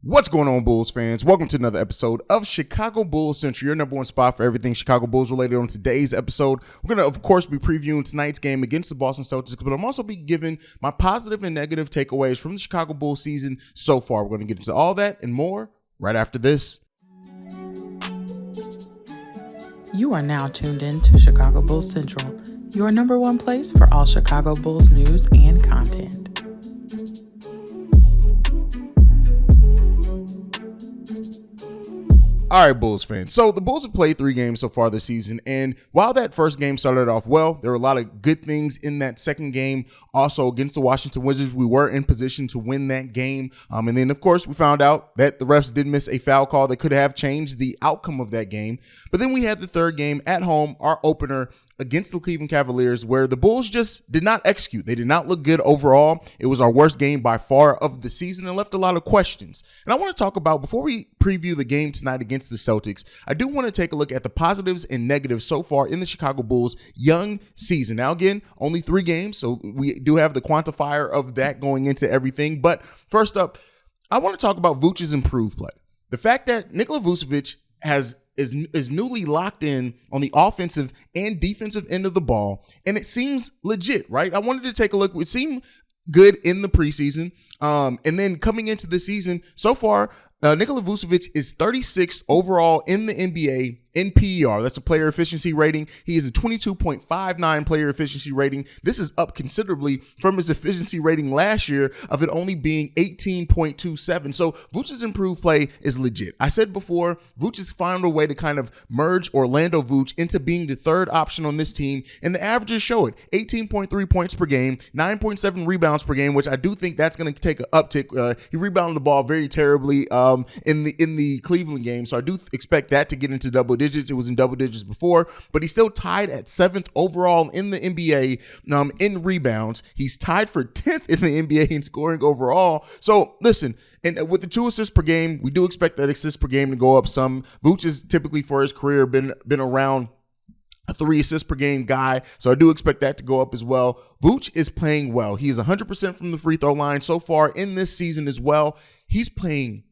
What's going on, Bulls fans? Welcome to another episode of Chicago Bulls Central, your number one spot for everything Chicago Bulls related. On today's episode, we're going to, of course, be previewing tonight's game against the Boston Celtics, but I'm also be giving my positive and negative takeaways from the Chicago Bulls season so far. We're going to get into all that and more right after this. You are now tuned in to Chicago Bulls Central, your number one place for all Chicago Bulls news and content. All right, Bulls fans. So the Bulls have played 3 games so far this season, and while that first game started off well, there were a lot of good things in that second game. Also, against the Washington Wizards, we were in position to win that game. And then, of course, we found out that the refs did miss a foul call that could have changed the outcome of that game. But then we had the third game at home, our opener against the Cleveland Cavaliers, where the Bulls just did not execute. They did not look good overall. It was our worst game by far of the season and left a lot of questions. And I want to talk about, before we preview the game tonight against the Celtics, I do want to take a look at the positives and negatives so far in the Chicago Bulls young season. Now, again, only 3 games, so we do have the quantifier of that going into everything. But first up, I want to talk about Vooch's improved play. The fact that Nikola Vucevic is newly locked in on the offensive and defensive end of the ball, and it seems legit, right? I wanted to take a look. It seemed good in the preseason, and then coming into the season so far, Nikola Vucevic is 36th overall in the NBA in PER. That's a player efficiency rating. He is a 22.59 player efficiency rating. This is up considerably from his efficiency rating last year of it only being 18.27. So Vooch's improved play is legit. I said before, Vooch has found a way to kind of merge Orlando Vooch into being the third option on this team, and the averages show it. 18.3 points per game, 9.7 rebounds per game, which I do think that's going to take an uptick. He rebounded the ball very terribly in the Cleveland game, so I do expect that to get into double digits. It was in double digits before, but he's still tied at 7th overall in the NBA in rebounds. He's tied for 10th in the NBA in scoring overall. So listen, and with the 2 assists per game, we do expect that assists per game to go up some. Vooch has typically for his career been around a 3 assists per game guy, so I do expect that to go up as well. Vooch is playing well. He is 100% from the free throw line so far in this season as well. He's playing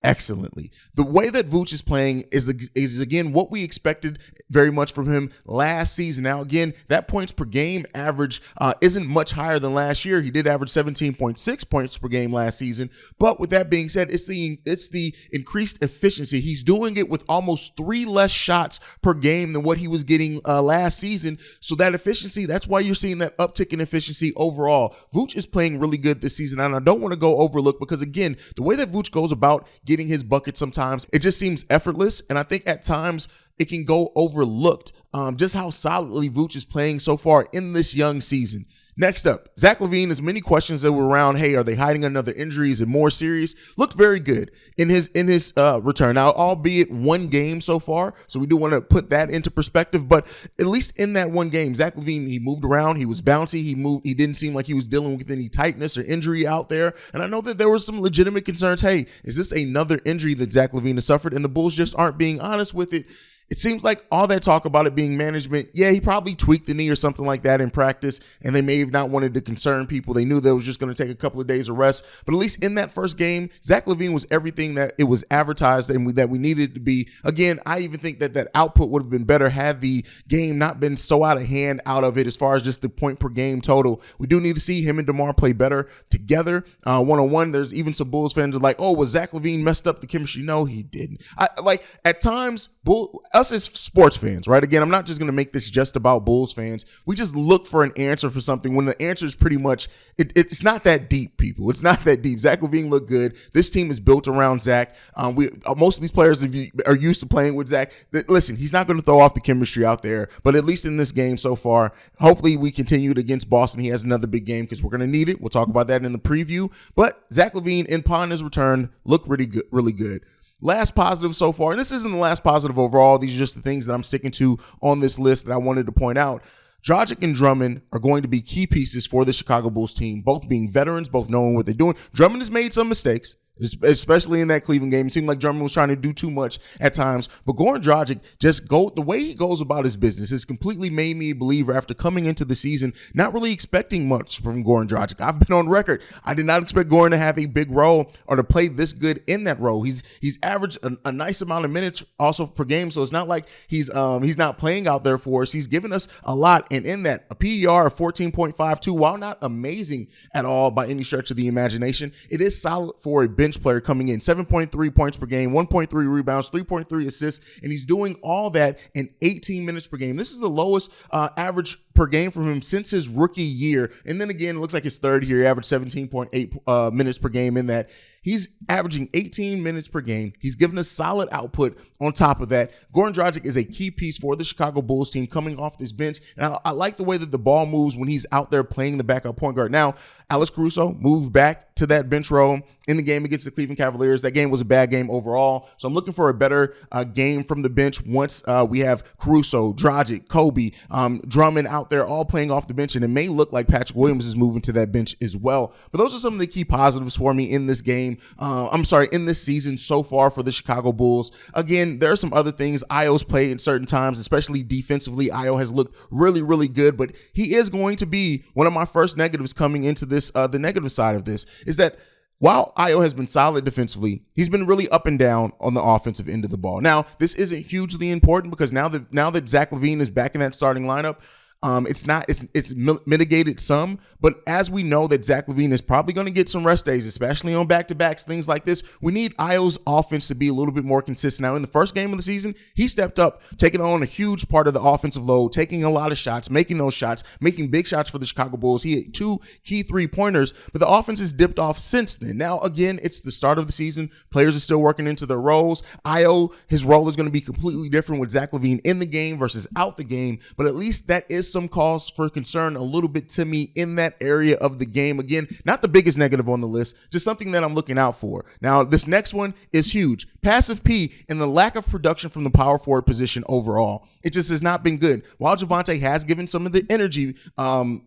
excellently. The way that Vooch is playing is again what we expected very much from him last season. Now again, that points per game average isn't much higher than last year. He did average 17.6 points per game last season, but with that being said, it's the increased efficiency. He's doing it with almost 3 less shots per game than what he was getting last season. So that efficiency, that's why you're seeing that uptick in efficiency overall. Vooch is playing really good this season, and I don't want to go overlook because again, the way that Vooch goes about getting his bucket sometimes, it just seems effortless, and I think at times it can go overlooked just how solidly Vooch is playing so far in this young season. Next up, Zach LaVine, as many questions that were around, hey, are they hiding another injury? Is it more serious? Looked very good in his return. Now, albeit 1 game so far, so we do want to put that into perspective, but at least in that 1 game, Zach LaVine, he moved around, he was bouncy, he didn't seem like he was dealing with any tightness or injury out there, and I know that there were some legitimate concerns, hey, is this another injury that Zach LaVine has suffered? And the Bulls just aren't being honest with it. It seems like all that talk about it being management, yeah, he probably tweaked the knee or something like that in practice, and they may have not wanted to concern people. They knew that it was just going to take a couple of days of rest. But at least in that first game, Zach LaVine was everything that it was advertised and that we needed to be. Again, I even think that output would have been better had the game not been so out of hand out of it as far as just the point per game total. We do need to see him and DeMar play better together one-on-one. There's even some Bulls fans who are like, oh, was Zach LaVine messed up the chemistry? No, he didn't. At times, us as sports fans, right? Again, I'm not just going to make this just about Bulls fans. We just look for an answer for something when the answer is pretty much, it's not that deep, people. It's not that deep. Zach LaVine looked good. This team is built around Zach. Most of these players are used to playing with Zach. Listen, he's not going to throw off the chemistry out there, but at least in this game so far, hopefully we continued against Boston. He has another big game because we're going to need it. We'll talk about that in the preview, but Zach LaVine, upon his return, looked really good. Last positive so far, and this isn't the last positive overall. These are just the things that I'm sticking to on this list that I wanted to point out. Dragic and Drummond are going to be key pieces for the Chicago Bulls team, both being veterans, both knowing what they're doing. Drummond has made some mistakes. especially in that Cleveland game. It seemed like Drummond was trying to do too much at times. But Goran Dragic the way he goes about his business has completely made me a believer after coming into the season, not really expecting much from Goran Dragic. I've been on record. I did not expect Goran to have a big role or to play this good in that role. He's averaged a nice amount of minutes also per game, so it's not like he's not playing out there for us. He's given us a lot, and in that, a PER of 14.52, while not amazing at all by any stretch of the imagination, it is solid for a bench player coming in. 7.3 points per game, 1.3 rebounds, 3.3 assists, and he's doing all that in 18 minutes per game. This is the lowest average per game from him since his rookie year. And then again, it looks like his third year, he averaged 17.8 minutes per game in that. He's averaging 18 minutes per game. He's given us solid output on top of that. Goran Dragic is a key piece for the Chicago Bulls team coming off this bench. And I like the way that the ball moves when he's out there playing the backup point guard. Now, Alex Caruso moved back to that bench role in the game against the Cleveland Cavaliers. That game was a bad game overall. So I'm looking for a better game from the bench once we have Caruso, Dragic, Kobe, Drummond out there all playing off the bench. And it may look like Patrick Williams is moving to that bench as well. But those are some of the key positives for me in this game. In this season so far for the Chicago Bulls. Again, there are some other things. Io's played in certain times, especially defensively. Io has looked really, really good, but he is going to be one of my first negatives coming into this. The negative side of this is that while Io has been solid defensively, he's been really up and down on the offensive end of the ball. Now, this isn't hugely important because now that Zach LaVine is back in that starting lineup, it's mitigated some, but as we know that Zach LaVine is probably going to get some rest days, especially on back-to-backs, things like this, we need Io's offense to be a little bit more consistent. Now, in the first game of the season, he stepped up, taking on a huge part of the offensive load, taking a lot of shots, making those shots, making big shots for the Chicago Bulls. He hit 2 key 3-pointers, but the offense has dipped off since then. Now, again, it's the start of the season. Players are still working into their roles. Io, his role is going to be completely different with Zach LaVine in the game versus out the game, but at least that is some cause for concern a little bit to me in that area of the game. Again, not the biggest negative on the list, just something that I'm looking out for. Now, this next one is huge. Passive P and the lack of production from the power forward position overall. It just has not been good. While Javonte has given some of the energy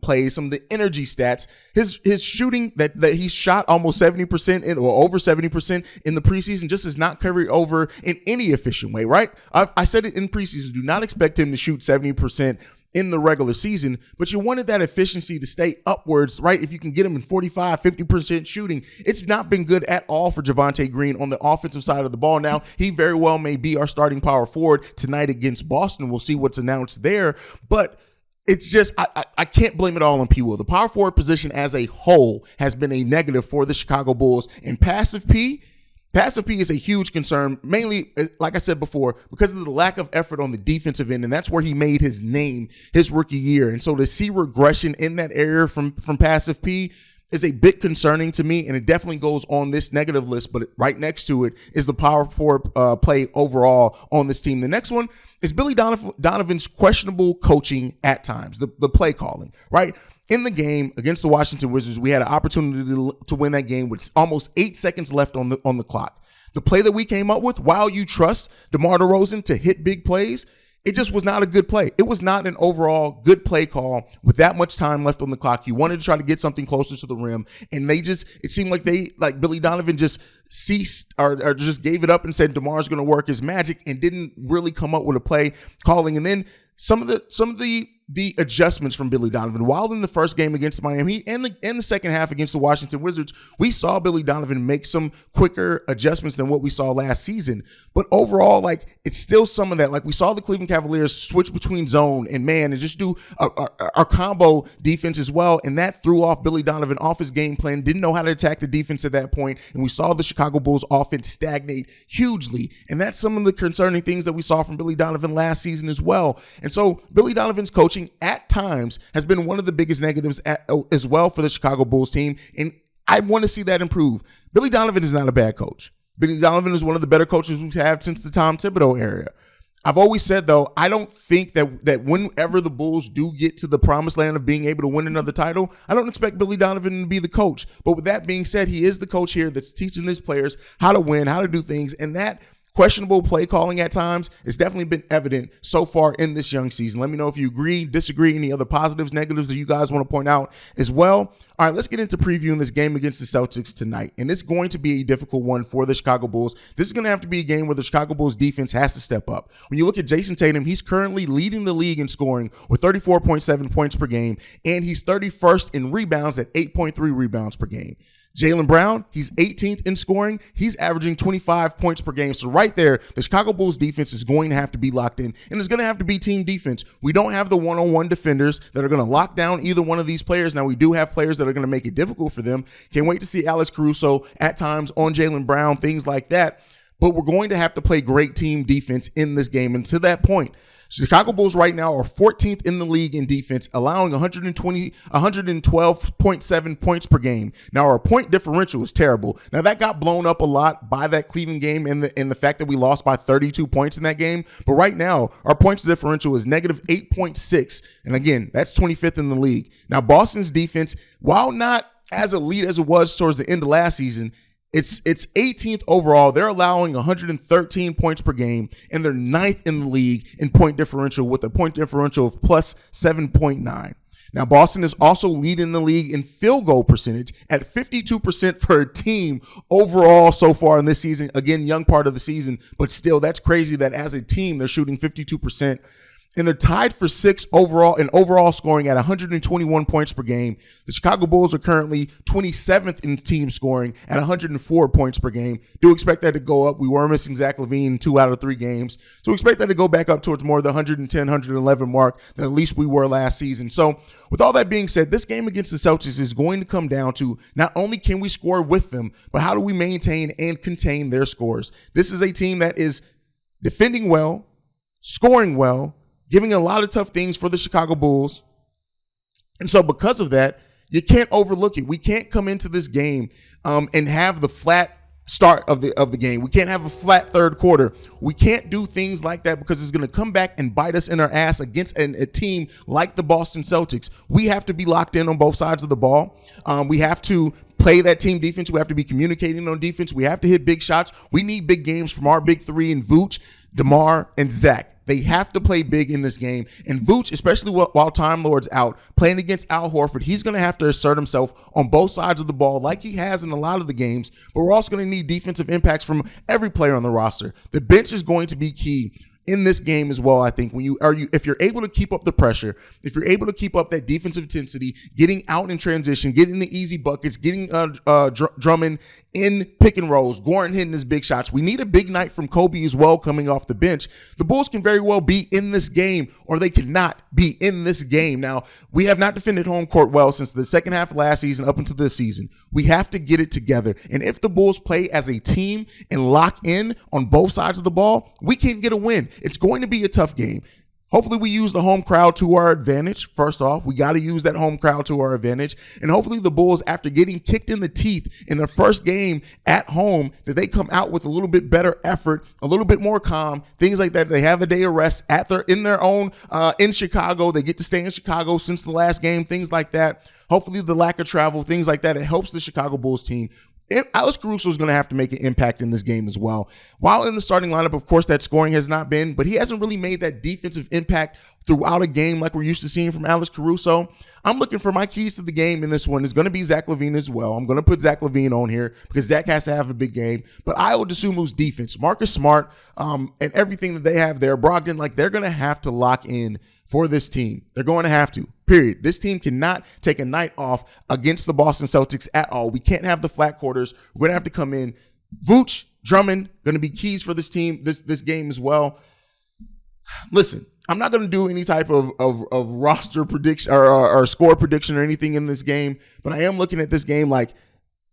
plays, some of the energy stats, his shooting that he shot almost 70% or over 70% in the preseason just has not carried over in any efficient way, right? I said it in preseason. Do not expect him to shoot 70% in the regular season, but you wanted that efficiency to stay upwards, right? If you can get him in 45, 50% shooting, it's not been good at all for Javonte Green on the offensive side of the ball. Now, he very well may be our starting power forward tonight against Boston. We'll see what's announced there, but it's just, I can't blame it all on P. Will. The power forward position as a whole has been a negative for the Chicago Bulls, and Passive P is a huge concern, mainly, like I said before, because of the lack of effort on the defensive end, and that's where he made his name his rookie year. And so to see regression in that area from Passive P is a bit concerning to me, and it definitely goes on this negative list, but right next to it is the power forward play overall on this team. The next one is Billy Donovan's questionable coaching at times, the play calling, right? In the game against the Washington Wizards, we had an opportunity to win that game with almost 8 seconds left on the clock. The play that we came up with, while you trust DeMar DeRozan to hit big plays, it just was not a good play. It was not an overall good play call with that much time left on the clock. You wanted to try to get something closer to the rim, and it seemed like Billy Donovan just ceased or just gave it up and said DeMar's going to work his magic and didn't really come up with a play calling. And then some of the adjustments from Billy Donovan, while in the first game against Miami and the second half against the Washington Wizards, we saw Billy Donovan make some quicker adjustments than what we saw last season. But overall, it's still some of that. We saw the Cleveland Cavaliers switch between zone and man and just do our combo defense as well. And that threw off Billy Donovan off his game plan, didn't know how to attack the defense at that point. And we saw the Chicago Bulls offense stagnate hugely. And that's some of the concerning things that we saw from Billy Donovan last season as well. And so Billy Donovan's coaching at times has been one of the biggest negatives as well for the Chicago Bulls team, and I want to see that improve. Billy Donovan is not a bad coach. Billy Donovan is one of the better coaches we've had since the Tom Thibodeau era. I've always said, though, I don't think that whenever the Bulls do get to the promised land of being able to win another title, I don't expect Billy Donovan to be the coach. But with that being said, he is the coach here that's teaching his players how to win, how to do things, and that questionable play calling at times. It's definitely been evident so far in this young season. Let me know if you agree, disagree, any other positives, negatives that you guys want to point out as well. All right, let's get into previewing this game against the Celtics tonight. And it's going to be a difficult one for the Chicago Bulls. This is going to have to be a game where the Chicago Bulls defense has to step up. When you look at Jason Tatum, he's currently leading the league in scoring with 34.7 points per game, and he's 31st in rebounds at 8.3 rebounds per game. Jaylen Brown, he's 18th in scoring. He's averaging 25 points per game. So right there, the Chicago Bulls defense is going to have to be locked in, and it's going to have to be team defense. We don't have the one-on-one defenders that are going to lock down either one of these players. Now, we do have players that are going to make it difficult for them. Can't wait to see Alex Caruso at times on Jaylen Brown, things like that. But we're going to have to play great team defense in this game. And to that point, Chicago Bulls right now are 14th in the league in defense, allowing 112.7 points per game. Now, our point differential is terrible. Now, that got blown up a lot by that Cleveland game and the fact that we lost by 32 points in that game. But right now, our points differential is negative 8.6. And again, that's 25th in the league. Now, Boston's defense, while not as elite as it was towards the end of last season, it's 18th overall. They're allowing 113 points per game, and they're 9th in the league in point differential with a point differential of plus 7.9. Now, Boston is also leading the league in field goal percentage at 52% for a team overall so far in this season. Again, young part of the season, but still, that's crazy that as a team, they're shooting 52%. And they're tied for 6th overall in overall scoring at 121 points per game. The Chicago Bulls are currently 27th in team scoring at 104 points per game. Do expect that to go up. We were missing Zach LaVine 2 out of 3 games. So expect that to go back up towards more of the 110, 111 mark that at least we were last season. So with all that being said, this game against the Celtics is going to come down to not only can we score with them, but how do we maintain and contain their scores? This is a team that is defending well, scoring well, giving a lot of tough things for the Chicago Bulls. And so because of that, you can't overlook it. We can't come into this game and have the flat start of the game. We can't have a flat third quarter. We can't do things like that because it's going to come back and bite us in our ass against a team like the Boston Celtics. We have to be locked in on both sides of the ball. We have to play that team defense. We have to be communicating on defense. We have to hit big shots. We need big games from our big three in Vooch, DeMar, and Zach. They have to play big in this game. And Vooch, especially while Time Lord's out, playing against Al Horford, he's going to have to assert himself on both sides of the ball like he has in a lot of the games. But we're also going to need defensive impacts from every player on the roster. The bench is going to be key in this game as well. I think if you're able to keep up the pressure, if you're able to keep up that defensive intensity, getting out in transition, getting the easy buckets, getting Drummond in pick and rolls, Gordon hitting his big shots. We need a big night from Kobe as well coming off the bench. The Bulls can very well be in this game, or they cannot be in this game. Now, we have not defended home court well since the second half of last season up until this season. We have to get it together. And if the Bulls play as a team and lock in on both sides of the ball, we can get a win. It's going to be a tough game. Hopefully we use the home crowd to our advantage. First off, we got to use that home crowd to our advantage. And hopefully the Bulls, after getting kicked in the teeth in their first game at home, that they come out with a little bit better effort, a little bit more calm, things like that. They have a day of rest in their own in Chicago. They get to stay in Chicago since the last game, things like that. Hopefully the lack of travel, things like that, it helps the Chicago Bulls team. Alex Caruso is going to have to make an impact in this game as well. While in the starting lineup, of course, that scoring has not been, but he hasn't really made that defensive impact throughout a game like we're used to seeing from Alex Caruso. I'm looking for my keys to the game in this one is going to be Zach LaVine as well. I'm going to put Zach LaVine on here because Zach has to have a big game. But I would assume lose defense. Marcus Smart and everything that they have there, Brogdon, like they're going to have to lock in for this team. They're going to have to. Period. This team cannot take a night off against the Boston Celtics at all. We can't have the flat quarters. We're going to have to come in. Vooch, Drummond, going to be keys for this team, this game as well. Listen, I'm not going to do any type of roster prediction or score prediction or anything in this game, but I am looking at this game like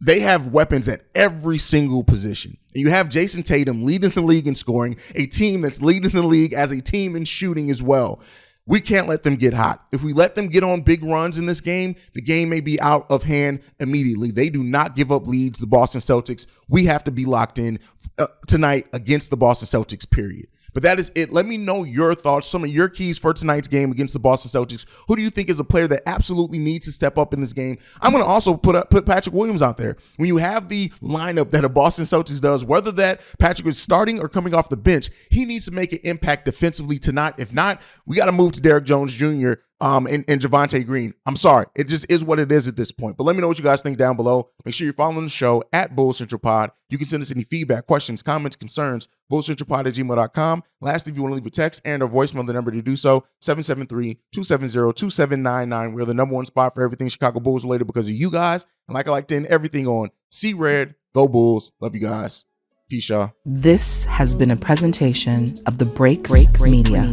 they have weapons at every single position. And you have Jason Tatum leading the league in scoring, a team that's leading the league as a team in shooting as well. We can't let them get hot. If we let them get on big runs in this game, the game may be out of hand immediately. They do not give up leads, the Boston Celtics. We have to be locked in tonight against the Boston Celtics, period. But that is it. Let me know your thoughts, some of your keys for tonight's game against the Boston Celtics. Who do you think is a player that absolutely needs to step up in this game? I'm going to also put Patrick Williams out there. When you have the lineup that a Boston Celtics does, whether that Patrick is starting or coming off the bench, he needs to make an impact defensively tonight. If not, we got to move to Derrick Jones Jr. And Javonte Green. I'm sorry. It just is what it is at this point. But let me know what you guys think down below. Make sure you're following the show at Bull Central Pod. You can send us any feedback, questions, comments, concerns, bullcentralpod@gmail.com. Lastly, if you want to leave a text and or voicemail, the number to do so, 773-270-2799. We're the number one spot for everything Chicago Bulls related because of you guys. And like I like to end everything on, see red, go Bulls. Love you guys. Peace, y'all. This has been a presentation of the Break Media.